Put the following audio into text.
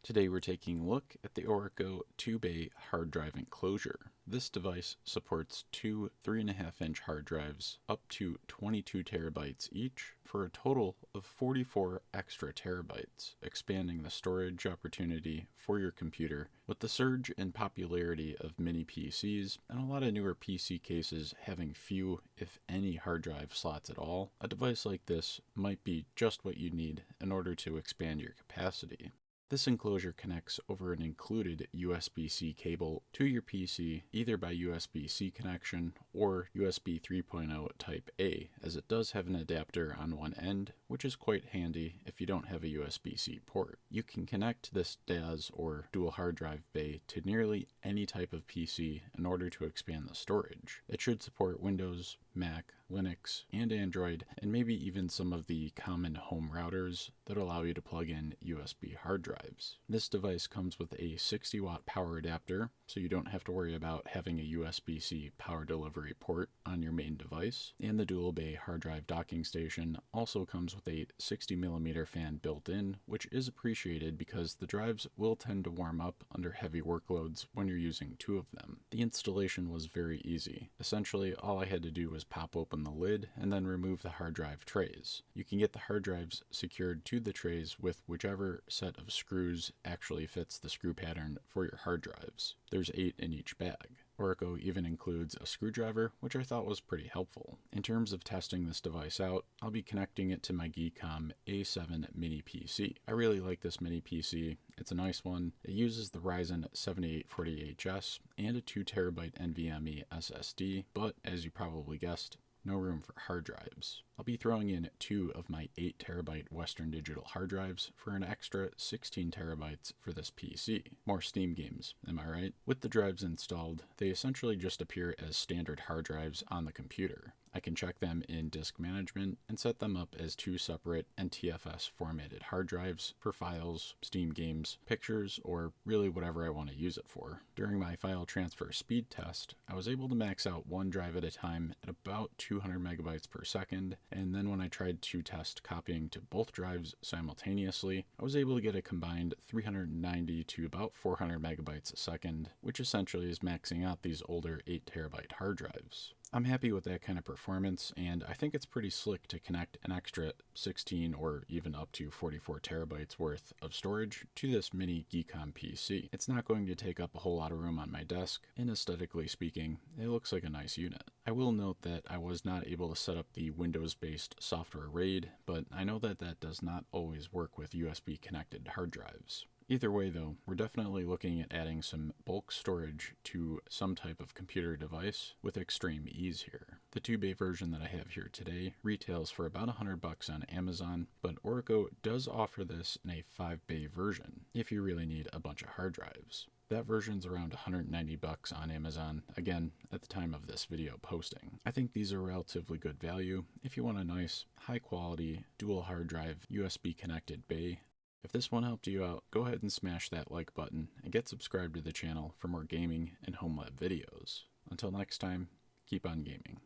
Today we're taking a look at the Orico 2-bay hard drive enclosure. This device supports two 3.5-inch hard drives up to 22 terabytes each for a total of 44 extra terabytes, expanding the storage opportunity for your computer. With the surge in popularity of mini PCs and a lot of newer PC cases having few, if any, hard drive slots at all, a device like this might be just what you need in order to expand your capacity. This enclosure connects over an included USB-C cable to your PC, either by USB-C connection or USB 3.0 Type A, as it does have an adapter on one end, which is quite handy if you don't have a USB-C port. You can connect this DAS or dual hard drive bay to nearly any type of PC in order to expand the storage. It should support Windows, Mac, Linux, and Android, and maybe even some of the common home routers that allow you to plug in USB hard drives. This device comes with a 60-watt power adapter, so you don't have to worry about having a USB-C power delivery port on your main device, and the dual bay hard drive docking station also comes with a 60mm fan built in, which is appreciated because the drives will tend to warm up under heavy workloads when you're using two of them. The installation was very easy. Essentially, all I had to do was pop open the lid and then remove the hard drive trays. You can get the hard drives secured to the trays with whichever set of screws actually fits the screw pattern for your hard drives. There's 8 in each bag. Orico even includes a screwdriver, which I thought was pretty helpful. In terms of testing this device out, I'll be connecting it to my Geekom A7 mini PC. I really like this mini PC. It's a nice one. It uses the Ryzen 7840HS and a 2TB NVMe SSD, but as you probably guessed, no room for hard drives. I'll be throwing in 2 of my 8TB Western Digital hard drives for an extra 16 terabytes for this PC. More Steam games, am I right? With the drives installed, they essentially just appear as standard hard drives on the computer. I can check them in disk management and set them up as 2 separate NTFS formatted hard drives for files, Steam games, pictures, or really whatever I want to use it for. During my file transfer speed test, I was able to max out one drive at a time at about 200 megabytes per second, and then when I tried to test copying to both drives simultaneously, I was able to get a combined 390 to about 400 megabytes a second, which essentially is maxing out these older 8TB hard drives. I'm happy with that kind of performance, and I think it's pretty slick to connect an extra 16 or even up to 44 terabytes worth of storage to this mini Geekom PC. It's not going to take up a whole lot of room on my desk, and aesthetically speaking, it looks like a nice unit. I will note that I was not able to set up the Windows-based software RAID, but I know that that does not always work with USB-connected hard drives. Either way though, we're definitely looking at adding some bulk storage to some type of computer device with extreme ease here. The 2-bay version that I have here today retails for about $100 on Amazon, but Orico does offer this in a 5-bay version if you really need a bunch of hard drives. That version's around $190 on Amazon, again, at the time of this video posting. I think these are relatively good value if you want a nice, high-quality, dual hard drive, USB-connected bay. If this one helped you out, go ahead and smash that like button and get subscribed to the channel for more gaming and home lab videos. Until next time, keep on gaming.